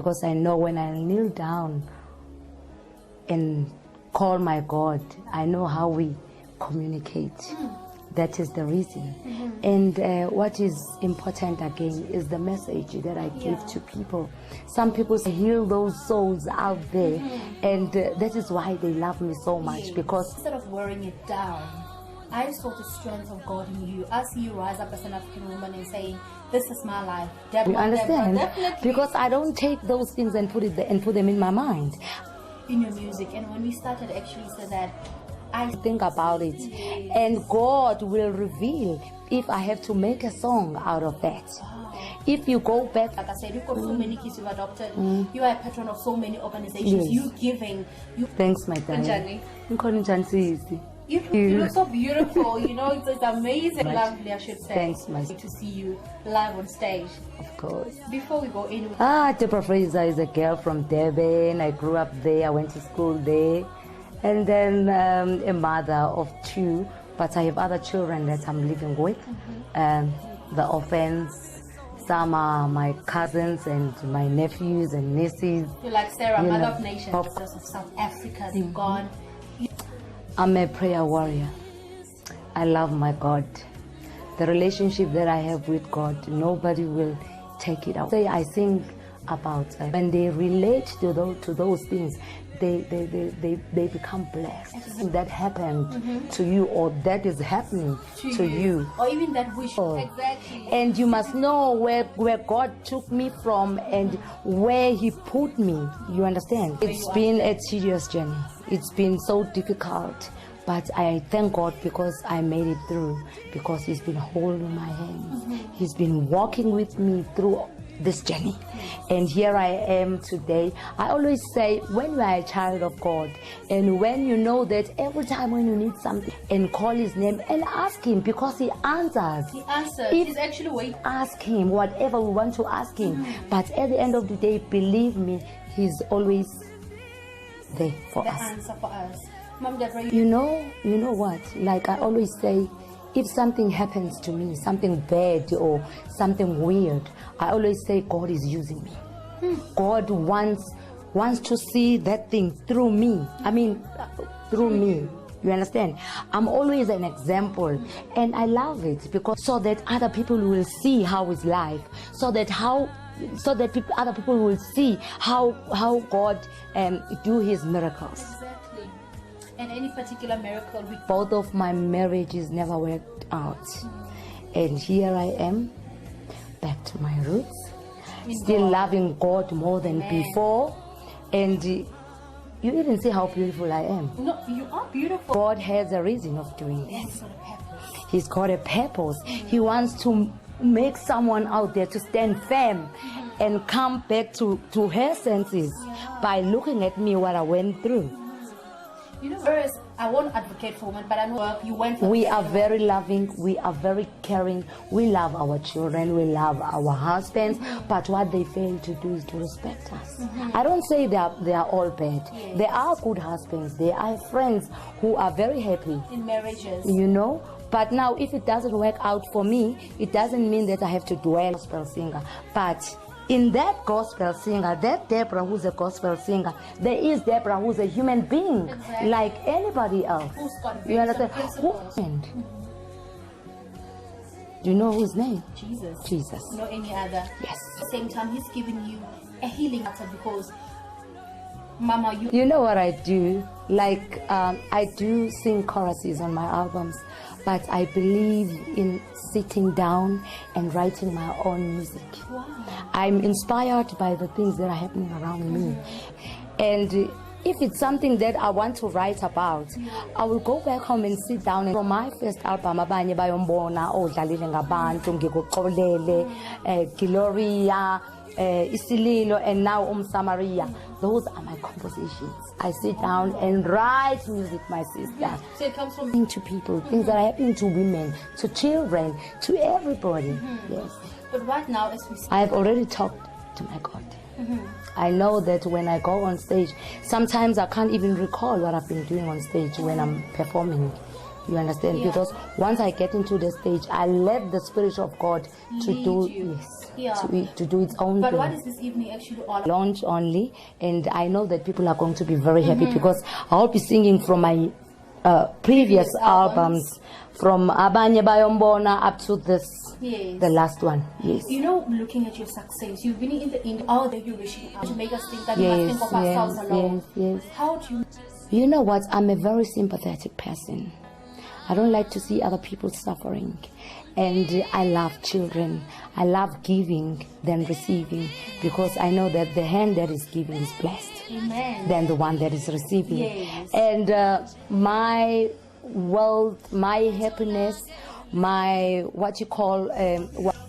because I know when I kneel down and call my God, I know how we communicate. That is the reason. And what is important again is the message that I give to people. Some people heal those souls out there, and that is why they love me so much, because instead of wearing it down, I saw the strength of God in you. As you rise up as an African woman and saying, "This is my life." Deborah, you understand? Deborah, because I don't take those things and put them in my mind. In your music, and when we started, actually said that I think about it, and God will reveal if I have to make a song out of that. If you go back, like I said, you've got so many kids you've adopted. You are a patron of so many organizations. You giving. Thanks, my darling. You look so beautiful. You know, it's amazing. Lovely, I should say. Thanks, my to see you live on stage. Of course. Before we go anywhere. Deborah Fraser is a girl from Durban. I grew up there. I went to school there. And then a mother of 2, but I have other children that I'm living with. The orphans. Some are my cousins and my nephews and nieces. You're like Sarah, mother of nations. Of South Africa, they've gone. I'm a prayer warrior. I love my God. The relationship that I have with God, nobody will take it out. I think about when they relate to those things, they become blessed. That happened to you, or that is happening to you. Or even that wish. Exactly. And you must know where God took me from and where He put me. You understand? It's been a tedious journey. It's been so difficult. But I thank God because I made it through, because He's been holding my hands. He's been walking with me through this journey, and here I am today. I always say, when you are a child of God, and when you know that every time when you need something, and call His name and ask Him, because He answers. He answers. He's actually waiting. Ask Him whatever we want to ask Him. But at the end of the day, believe me, He's always there for us. The answer for us. Mom Deborah, you know what? Like I always say, if something happens to me, something bad or something weird, I always say God is using me. God wants to see that thing through me. I mean, through me. You understand? I'm always an example, and I love it, because so that other people will see how is life, so that other people will see how God do His miracles. Exactly. And any particular miracle? Both of my marriages never worked out, and here I am, back to my roots, still loving God more than before, and you even see how beautiful I am. No, you are beautiful. God has a reason of doing this. He's got a purpose. He's got a purpose. He wants to make someone out there to stand firm and come back to her senses by looking at me, what I went through. You know, whereas I won't advocate for women, but I know you went for. We are very loving, we are very caring, we love our children, we love our husbands, but what they fail to do is to respect us. I don't say they are all bad. Yes. There are good husbands, there are friends who are very happy in marriages. You know? But now if it doesn't work out for me, it doesn't mean that I have to dwell gospel singer. But in that gospel singer, that Deborah who's a gospel singer, there is Deborah who's a human being, like anybody else. Who's got you understand? Do you know whose name? Jesus. Jesus. No any other. Yes. At the same time, He's giving you a healing matter, because Mama, you know what I do? Like I do sing choruses on my albums, but I believe in sitting down and writing my own music. Wow. I'm inspired by the things that are happening around me. And if it's something that I want to write about, I will go back home and sit down. And from my first album, abanye bayombona odlalile ngabantu ngikuxolele, Gloria, Isililo, and now UMSAMARIA. Those are my compositions. I sit down and write music, my sister. So it comes from to people, things that are happening to women, to children, to everybody. Yes. But right now, as we speak, I have already talked to my God. I know that when I go on stage, sometimes I can't even recall what I've been doing on stage when I'm performing. You understand? Because once I get into the stage, I let the Spirit of God to do. Yes. Yeah. to do its own But thing. what is this evening actually all about? Launch only, and I know that people are going to be very happy because I'll be singing from my previous albums, from Abanye Bayombona up to this, Yes. the last one. Yes. You know, looking at your success, you've been in the all that you're reaching out to make us think that we Yes, must think of ourselves alone. yes. How do you? You know what? I'm a very sympathetic person. I don't like to see other people suffering. And I love children. I love giving than receiving, because I know that the hand that is giving is blessed Amen. than the one that is receiving. Yes. And my wealth, my happiness, my what you call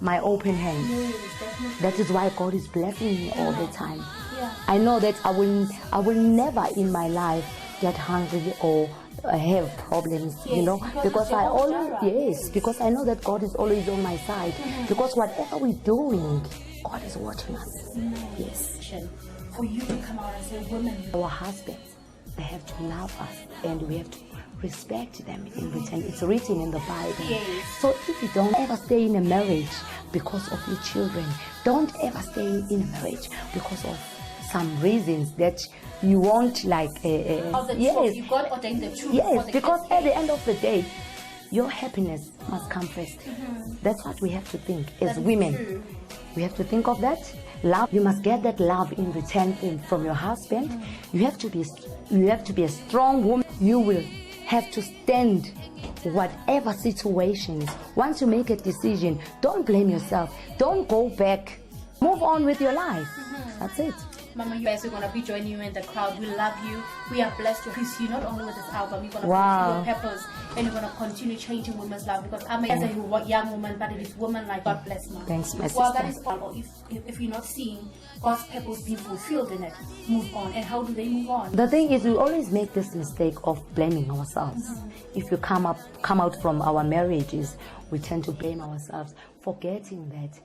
my open hand. Yes, definitely. That is why God is blessing me all the time. Yeah. I know that I will never in my life get hungry or have problems, you Yes, know, because I Jehovah always, Jireh. yes, because I know that God is always on my side. Because whatever we're doing, God is watching us. Yes. For you to come out and say, women, Our husbands, they have to love us, and we have to respect them in return. It's written in the Bible. Yes. So if you don't ever stay in a marriage because of your children, don't ever stay in a marriage because of some reasons that you won't like. of the Yes, truth, you God ordained the truth. yes, for the because kids. at the end of the day, your happiness must come first. That's what we have to think as That is women. true. We have to think of that love. You must get that love in return from your husband. You have to be a strong woman. You will have to stand whatever situations. Once you make a decision, don't blame yourself. Don't go back. Move on with your life. That's it. Mama, you guys are going to be joining you in the crowd. We love you. We are blessed to please you not only with this album, you're going to Wow. put your peppers and you're going to continue changing women's life, because I'm as a young woman, but it is woman like God bless me. Thanks, my Well, sister. that is all. If you're not seeing God's purpose being fulfilled in it, move on. And how do they move on? The thing is, we always make this mistake of blaming ourselves. If you come out from our marriages, we tend to blame ourselves, forgetting that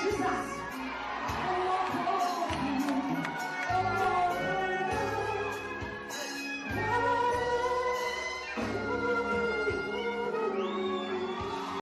Jesus.